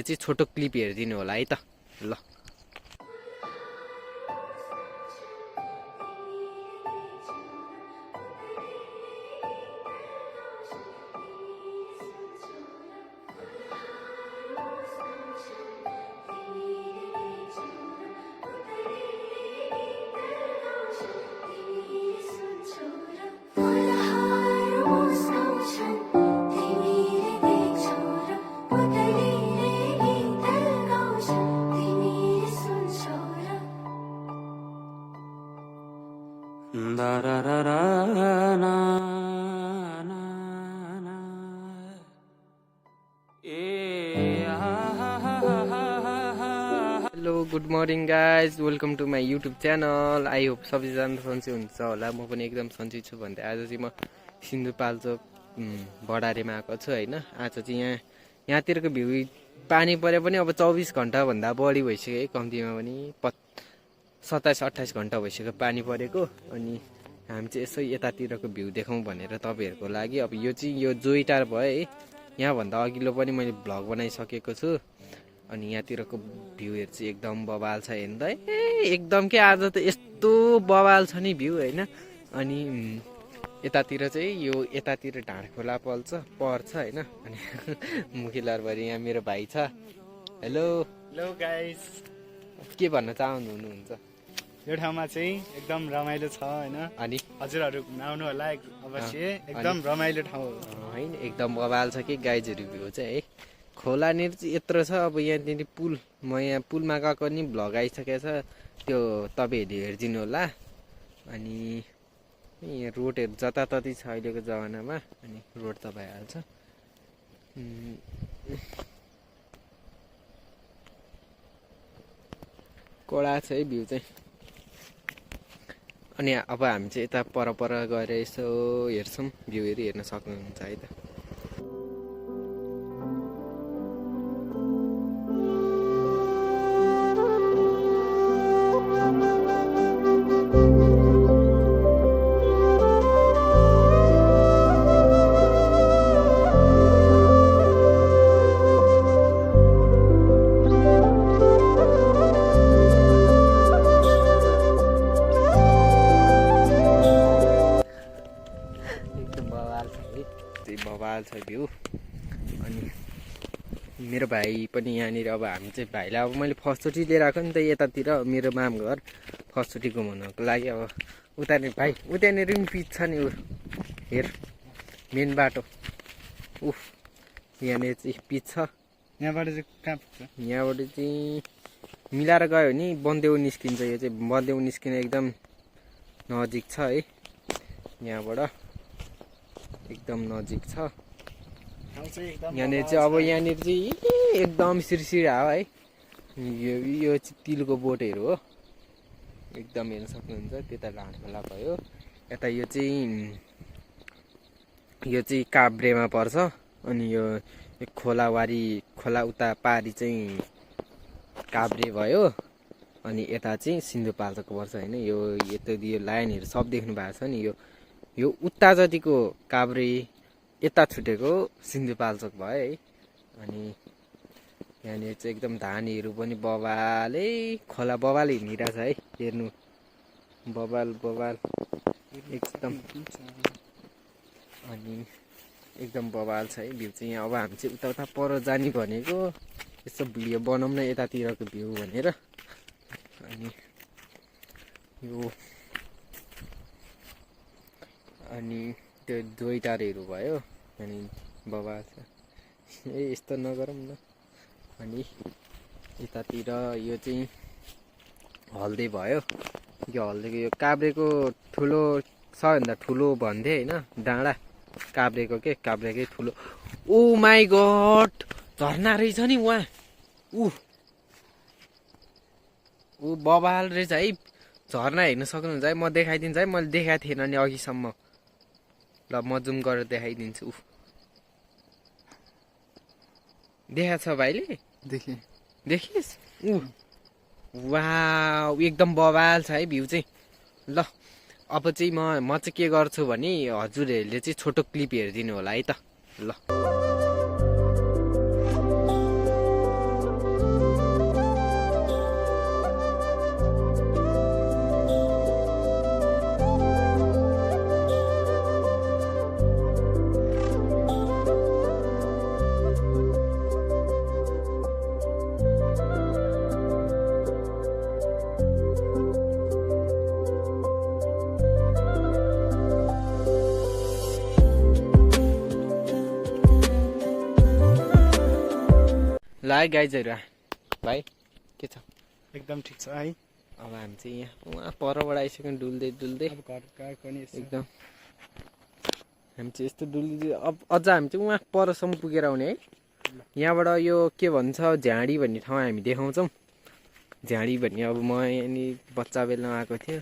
चाहिँ छोटो क्लिप हेरिदिनु होला है त ल। Hello good morning guys, welcome to my YouTube channel. I hope सबैजना सन्चै हुन्छ होला। म पनि एकदम सन्चै छु भन्दै आज चाहिँ म सिन्धुपाल्चोक बडारेमा आएको छु होइन। आज चाहिँ यहाँतिरको भ्यू पानी परे पनि अब 24 घन्टाभन्दा बढी भइसक्यो है, कम्तीमा पनि 27-28 घन्टा भइसक्यो पानी परेको। अनि हामी चाहिँ यसो यतातिरको भ्यू देखाउँ भनेर तपाईँहरूको लागि। अब यो चाहिँ यो जोइटार भयो है, यहाँभन्दा अघिल्लो पनि मैले भ्लग बनाइसकेको छु। अनि यहाँतिरको भ्यूहरू चाहिँ एकदम बवाल छ हेर्नु त। एकदम के आज त यस्तो बवाल छ नि भ्यू होइन। अनि यतातिर चाहिँ यो यतातिर ढाँडखोला पर्छ होइन। अनि मुखिलारभरि यहाँ मेरो भाइ छ। हेलो हेलो गाइस, के भन्न चाहनुहुन्छ? यो ठाउँमा चाहिँ एकदम रमाइलो छ होइन। अनि हजुरहरू घुम्न आउनु होला अवश्य, एकदम रमाइलो ठाउँ हो होइन। एकदम बवाल छ कि गाइजहरू भ्यू चाहिँ है। खोलानिर चाहिँ यत्रो छ। अब यहाँनिर पुल, म यहाँ पुलमा गएको नि भ्लग आइसकेको छ, त्यो तपाईँहरूले हेरिदिनु होला। अनि यहाँ रोडहरू जताततै छ अहिलेको जमानामा। अनि रोड त भइहाल्छ। कडा छ है भ्यू चाहिँ। अनि अब हामी चाहिँ यता पर गएर यसो हेर्छौँ, भ्यूहरू हेर्न सक्नुहुन्छ है त। बवाल छ भ्यू। अनि मेरो भाइ पनि यहाँनिर। अब हामी चाहिँ भाइलाई अब मैले फर्स्टचोटि लिएर आएको नि त यतातिर, मेरो माम घर फर्स्टचोटि घुमाउनको लागि। अब उतानिर भाइ उतानिर पनि पिच छ नि, हेर मेन बाटो। यहाँनिर चाहिँ पिच छ। यहाँबाट चाहिँ कहाँ पुग्छ? यहाँबाट चाहिँ मिलाएर गयो भने बन्देउ निस्किन्छ। यो चाहिँ बन्देउ निस्किन एकदम नजिक छ है, यहाँबाट एकदम नजिक छ। यहाँनिर चाहिँ अब यहाँनिर चाहिँ एकदम सिरसिर हावा है। यो चाहिँ तिलको बोटहरू हो, एकदम हेर्न सक्नुहुन्छ। त्यता ढाँडखोला भयो। यता यो चाहिँ काभ्रेमा पर्छ। अनि यो खोला उता पारी चाहिँ काभ्रे भयो। अनि यता चाहिँ सिन्धुपाल्चोक पर्छ होइन। यो लाइनहरू सब देख्नु भएको छ नि। यो उता जतिको काभ्रे, यता छुटेको सिन्धुपाल्चोक भयो है। अनि यहाँनिर चाहिँ एकदम धानीहरू पनि बवालै, खोला बवाल हिँडिरहेछ है। हेर्नु बवाल एकदम। अनि एकदम बवाल छ है भ्यू चाहिँ। अब हामी चाहिँ उता पर जाने भनेको, यसो भिडियो बनाउँ न यतातिरको भ्यू भनेर। अनि त्यो जोइटारहरू भयो। अनि बवाल छ। यस्तो नगरौँ न। अनि यतातिर यो चाहिँ हल्दी भयो। यो हल्दीको यो काभ्रेको ठुलो सबभन्दा ठुलो भन्थे होइन, डाँडा काभ्रेको काभ्रेकै ठुलो। ओ माई गड, झर्ना रहेछ नि वहाँ। बवाल रहेछ है। झर्ना हेर्न सक्नुहुन्छ है। म देखाइदिन्छु है, मैले देखाएको थिएन नि अघिसम्म। ल म जुम गरेर देखाइदिन्छु। देखाएको छ भाइले? देखिस्? वाउ, एकदम बवाल छ है भ्यू चाहिँ। ल अब चाहिँ म चाहिँ के गर्छु भने हजुरहरूले चाहिँ छोटो क्लिप हेरिदिनु होला है त। ल ल है गाइजहरू भाइ के छ एकदम ठिक छ है। अब हामी चाहिँ यहाँ उहाँ परबाट आइसक्यौँ डुल्दै डुल्दै अब घर गएको पनि एकदम हामी चाहिँ यस्तो डुल्दै अब अझ हामी चाहिँ उहाँ परसम्म पुगेर आउने है। यहाँबाट यो के भन्छ झाडी भन्ने ठाउँ हामी देखाउँछौँ। झाडी भन्ने अब म अनि बच्चा बेलामा आएको थियो।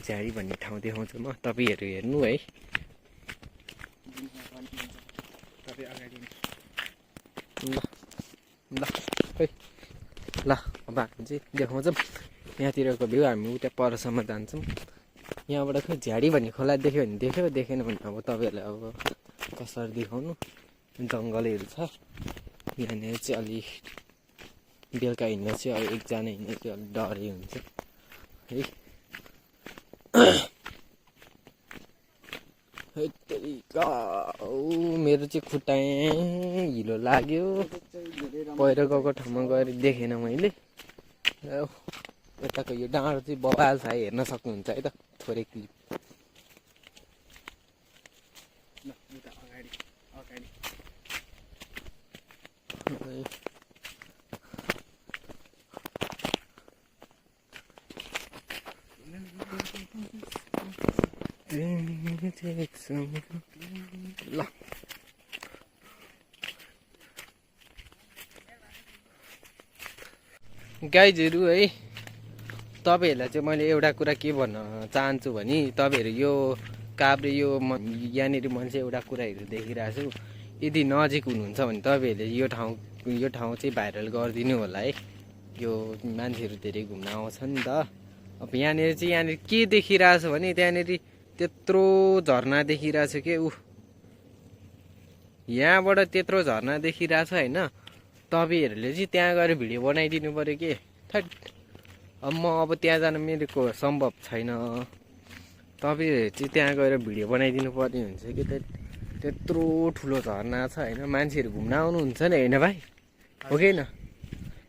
झाडी भन्ने ठाउँ देखाउँछु म, तपाईँहरू हेर्नु है। ल ल खै ल अब हामी चाहिँ देखाउँछौँ यहाँतिरको भ्यू। हामी उता परसम्म जान्छौँ। यहाँबाट खै झाडी भन्ने खोला देख्यो भने देख्यो, देखेन भने अब तपाईँहरूलाई अब कसरी देखाउनु। जङ्गलहरू छ यहाँनिर चाहिँ अलि बेलुका हिँड्दा चाहिँ अब एकजना हिँड्दा चाहिँ अलिक डरै हुन्छ है। मेरो चाहिँ खुट्टा हिलो लाग्यो, पहिरो गएको ठाउँमा गएर देखेन मैले। यताको यो डाँडो चाहिँ बवाल छ, हेर्न सक्नुहुन्छ है त थोरै क्लिप। ल गाइजहरू है, तपाईँहरूलाई चाहिँ मैले एउटा कुरा के भन्न चाहन्छु भने तपाईँहरू यो काभ्रे यो यहाँनिर मैले चाहिँ एउटा कुराहरू देखिरहेको छु। यदि नजिक हुनुहुन्छ भने तपाईँहरूले यो ठाउँ चाहिँ भाइरल गरिदिनु होला है। यो मान्छेहरू धेरै घुम्न आउँछ नि त। अब यहाँनिर के देखिरहेछ भने त्यहाँनिर त्यत्रो झरना देखिरहेछ के यहाँबाट त्यत्रो झरना देखिरहेछ होइन। तपाईँहरूले चाहिँ त्यहाँ गएर भिडियो बनाइदिनु पऱ्यो के। थट अब त्यहाँ जान मेरो सम्भव छैन। तपाईँहरू चाहिँ त्यहाँ गएर भिडियो बनाइदिनु पर्ने हुन्छ कि। त्यत्रो ठुलो झरना छ होइन, मान्छेहरू घुम्न आउनुहुन्छ नि होइन भाइ, हो कि होइन?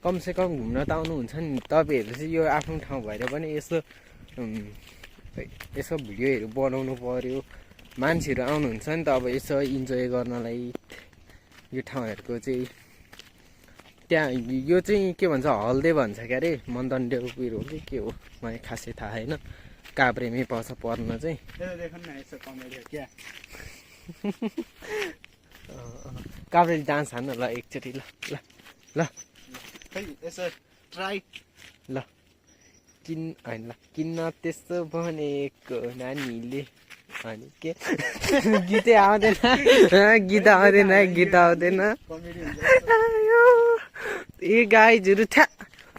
कमसेकम घुम्न त आउनुहुन्छ नि। तपाईँहरू चाहिँ यो आफ्नो ठाउँ भएर पनि यसो भिडियोहरू बनाउनु पर्यो। मान्छेहरू आउनुहुन्छ नि त अब यसो इन्जोय गर्नलाई यो ठाउँहरूको चाहिँ। त्यहाँ यो चाहिँ के भन्छ हल्दे भन्छ क्या अरे, मन्दन डेउपुर हो कि के हो मलाई खासै थाहा छैन। काभ्रेमै पर्छ पर्न चाहिँ। काभ्रे डान्स हान्न ल एकचोटि। ल ल ल ट्राई ल होइन ल किन्न त्यस्तो भनेको नानीले अनि के गीतै आउँदैन, गीत आउँदैन। ए गाइजहरू थ्या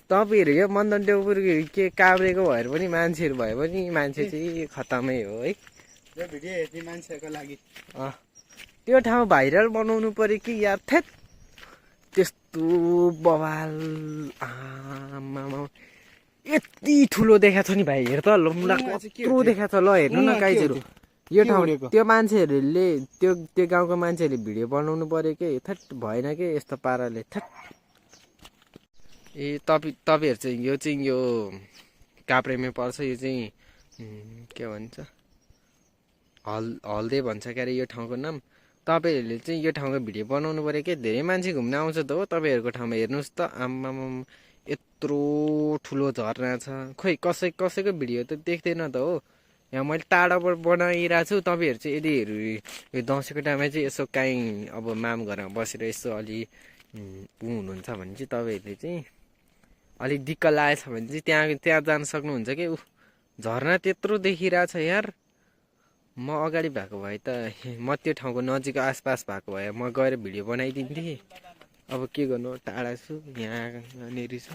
तपाईँहरू यो मन्दन डेउपुर के काभ्रेको भएर पनि मान्छेहरू भए पनि मान्छे चाहिँ खतमै हो है। त्यो ठाउँ भाइरल बनाउनु पर्यो कि यार। थेट त्यस्तो बवाल आमा यति ठुलो देखाएको छ नि भाइ। हेर त ल कत्रो देखाएको छ। ल हेर्नु न गाइजहरू, यो ठाउँ त्यो मान्छेहरूले त्यो गाउँको मान्छेहरूले भिडियो बनाउनु पर्यो कि। थट भएन कि यस्तो पाराले। थट ए तपाईँहरू चाहिँ यो काभ्रेमै पर्छ। यो चाहिँ के भन्छ हल्दे भन्छ क्या अरे यो ठाउँको नाम। तपाईँहरूले चाहिँ यो ठाउँको भिडियो बनाउनु पऱ्यो कि। धेरै मान्छे घुम्न आउँछ त हो तपाईँहरूको ठाउँमा। हेर्नुहोस् त आम्माम यत्रो ठुलो झरना छ। खोइ कसैको भिडियो त देख्दैन त हो। यहाँ मैले टाढाबाट बनाइरहेको छु। तपाईँहरू चाहिँ यदि यो दसैँको टाइममा चाहिँ यसो काहीँ अब माम घरमा बसेर यसो अलि हुनुहुन्छ भने चाहिँ तपाईँहरूले चाहिँ अलिक दिक्क लागेछ भने चाहिँ त्यहाँ जान सक्नुहुन्छ कि। झरना त्यत्रो देखिरहेछ यार। म अगाडि भएको भए त म त्यो ठाउँको नजिक आसपास भएको भए म गएर भिडियो बनाइदिन्थेँ। अब के गर्नु टाढा छु, यहाँनिर छु।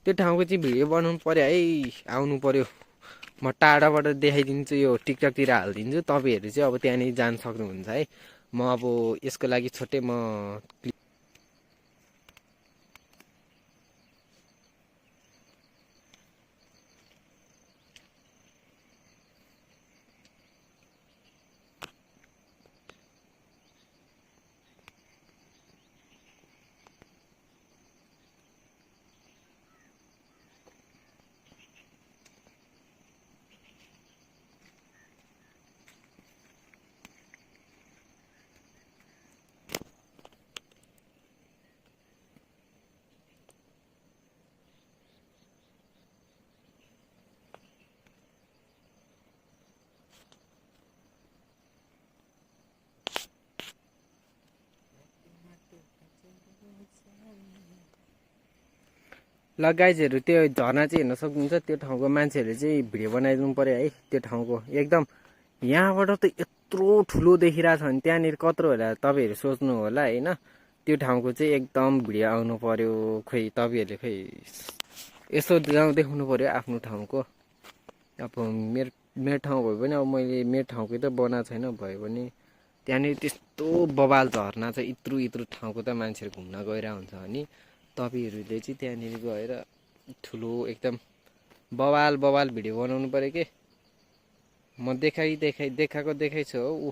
त्यो ठाउँको चाहिँ भिडियो बनाउनु पर्यो है, आउनु पर्यो। म टाढाबाट देखाइदिन्छु, यो टिकटकतिर हालिदिन्छु। तपाईँहरू चाहिँ अब त्यहाँनिर जान सक्नुहुन्छ है। म अब यसको लागि छुट्टै म ल गाइजहरू त्यो झरना चाहिँ हेर्न सक्नुहुन्छ। त्यो ठाउँको मान्छेहरूले चाहिँ भिडियो बनाइदिनु पर्यो है। त्यो ठाउँको एकदम यहाँबाट त यत्रो ठुलो देखिरहेछ भने त्यहाँनिर कत्रो होला तपाईँहरू सोच्नु होला होइन। त्यो ठाउँको चाहिँ एकदम भिडियो आउनु पर्यो। खोइ तपाईँहरूले खोइ यसो गाउँ देखाउनु पर्यो आफ्नो ठाउँको। अब मेरो ठाउँ भयो भने अब मैले मेरो ठाउँकै त बनाएको छैन भयो भने त्यहाँनिर त्यस्तो बबाल झर्ना छ। इत्रु इत्रु ठाउँको त मान्छेहरू घुम्न गइरहेको हुन्छ भने तपाईँहरूले चाहिँ त्यहाँनिर गएर ठुलो एकदम बबाल भिडियो बनाउनु पर्यो के। म देखाएको छु हौ। ऊ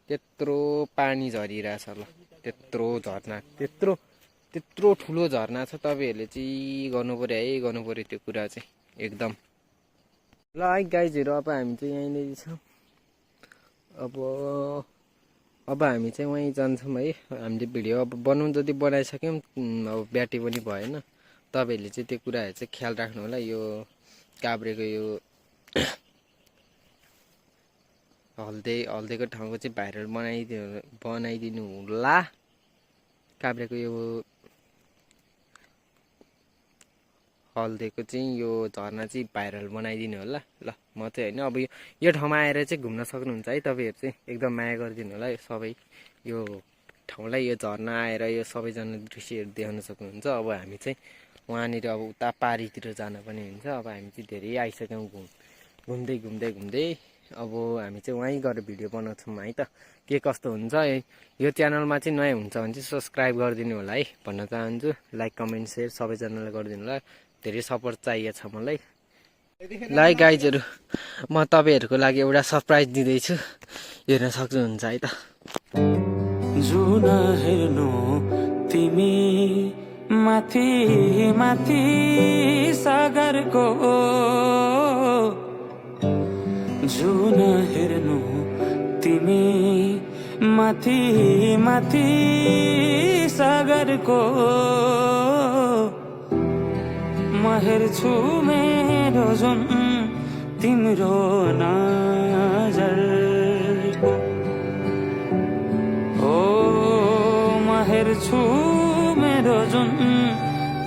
त्यत्रो पानी झरिरहेछ ल। त्यत्रो झर्ना त्यत्रो ठुलो झर्ना छ। तपाईँहरूले चाहिँ गर्नु पर्यो है, गर्नु पर्यो त्यो कुरा चाहिँ एकदम। ल है गाइजहरू अब हामी चाहिँ यहीँनिर छौँ। अब हामी चाहिँ वहीँ जान्छौँ है। हामीले भिडियो अब बनाउनु जति बनाइसक्यौँ अब ब्याट्री पनि भएन। तपाईँहरूले चाहिँ त्यो कुराहरू चाहिँ ख्याल राख्नु होला। यो काभ्रेको यो हल्देको ठाउँको चाहिँ भाइरल बनाइदिनु होला। काभ्रेको यो हल्देको चाहिँ यो झरना चाहिँ भाइरल बनाइदिनु होला। ल म चाहिँ होइन अब यो ठाउँमा आएर चाहिँ घुम्न सक्नुहुन्छ है। तपाईँहरू चाहिँ एकदम माया गरिदिनु होला यो सबै यो ठाउँलाई। यो झरना आएर यो सबैजना दृश्यहरू देखाउन सक्नुहुन्छ। अब हामी चाहिँ वहाँनिर अब उता पारीतिर जान पनि हुन्छ। अब हामी चाहिँ धेरै आइसक्यौँ घुम्दै अब हामी चाहिँ वहीँ गएर भिडियो बनाउँछौँ है त। के कस्तो हुन्छ यो च्यानलमा चाहिँ नयाँ हुन्छ भने चाहिँ सब्सक्राइब गरिदिनु होला है भन्न चाहन्छु। लाइक कमेन्ट सेयर सबैजनाले गरिदिनु होला। धेरै सपोर्ट चाहिएको छ मलाई। ल है गाइजहरू म तपाईँहरूको लागि एउटा सरप्राइज दिँदैछु। हेर्न सक्नुहुन्छ है त। जुन हेर्नु तिमी माथि माथि सागरको जुन हेर्नु तिमी माथि माथि सागरको म हेर्छु मेरो जुन तिम्रो नजरको ओ म हेर्छु मेरो जुन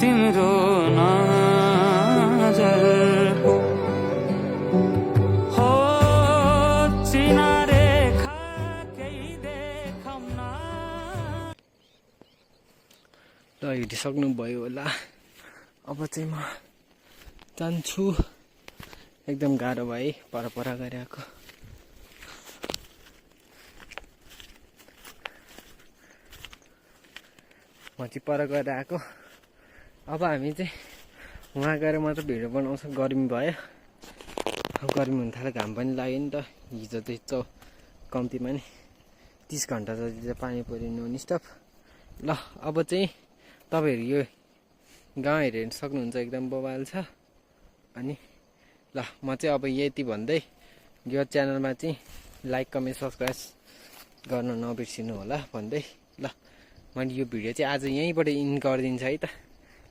तिम्रो नजरको हो चिनारे केही देखाउन। ल हिँडिसक्नुभयो होला। अब चाहिँ म जान्छु। एकदम गाह्रो भयो पर गइरहेको। म चाहिँ पर गएर आएको। अब हामी चाहिँ वहाँ गएर मात्र भिडियो बनाउँछ। गर्मी भयो, गर्मी हुन थाल्यो, घाम पनि लाग्यो नि त। हिजो चाहिँ कम्तीमा नि 30 घन्टा जति चाहिँ पानी पऱ्यो नन स्टप। ल अब चाहिँ तपाईँहरू यो गाउँहरू हेर्न सक्नुहुन्छ एकदम बवाल छ। अनि ल म चाहिँ अब यति भन्दै यो च्यानलमा चाहिँ लाइक कमेन्ट सब्सक्राइब गर्न नबिर्सिनु होला भन्दै ल मैले यो भिडियो चाहिँ आज यहीँबाट इन गरिदिन्छ है त।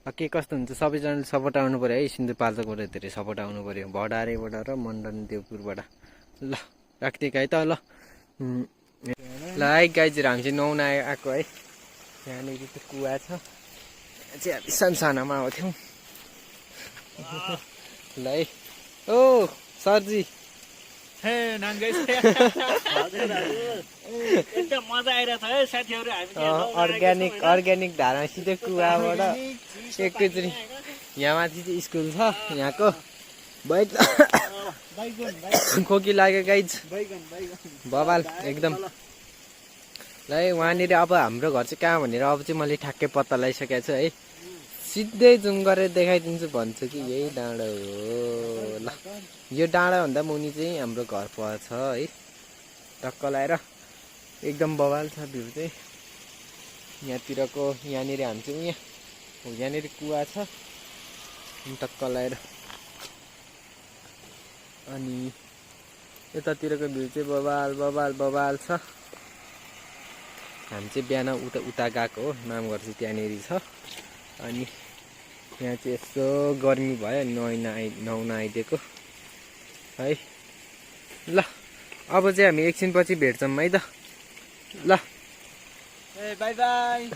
के कस्तो हुन्छ सबैजनाले सपोर्ट आउनु पऱ्यो है। सिन्धुपाल्चोकबाट धेरै सपोर्ट आउनु पऱ्यो, भडारेबाट र मण्डन देवपुरबाट। ल राखिदिएको है त। ल है गाइजहरू हामी चाहिँ नुहाउन आएको है। यहाँनिर चाहिँ कुवा छ, चाहिँ हामी सानसानामा आउँथ्यौँ। ल है ओ सरजी एकदम मजा आइरहेछ है साथीहरू। हामी अर्ग्यानिक धारा सिधै कुवाबाट एकैचोटि। यहाँ माथि चाहिँ स्कुल छ यहाँको। खोकी लाग्यो गाइज बबाल एकदम। ल वहाँनिर अब हाम्रो घर चाहिँ कहाँ भनेर अब चाहिँ मैले ठ्याक्कै पत्ता लगाइसकेको छु है। सिधै जुम गरेर देखाइदिन्छु भन्छु कि यही डाँडा हो। ल यो डाँडाभन्दा मुनि चाहिँ हाम्रो घर पर्छ है। टक्क लगाएर एकदम बवाल छ भ्यू चाहिँ यहाँतिरको। यहाँनिर हामी चाहिँ यहाँनिर कुवा छ टक्क लगाएर। अनि यतातिरको भ्यू चाहिँ बवाल छ। हामी चाहिँ बिहान उता गएको हो, नामघर चाहिँ त्यहाँनिर छ। अनि यहाँ चाहिँ यस्तो गर्मी भयो नुहाउन आइदिएको है। ल अब चाहिँ हामी एकछिनपछि भेट्छौँ है त। ल बाई बाई।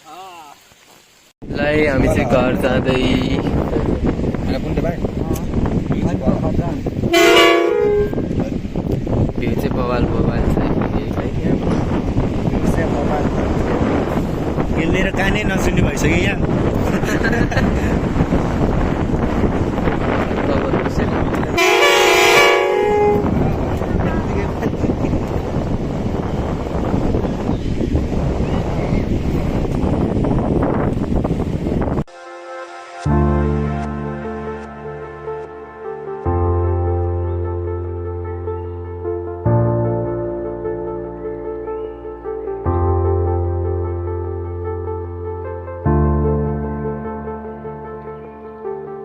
ल है हामी चाहिँ घर जाँदै भ्यू चाहिँ बवाल छ हिँडेर कानै नसुन्ने भइसक्यो यहाँ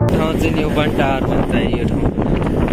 ठाउँ चाहिँ न्यू बन टावर भन्छ यो ठाउँ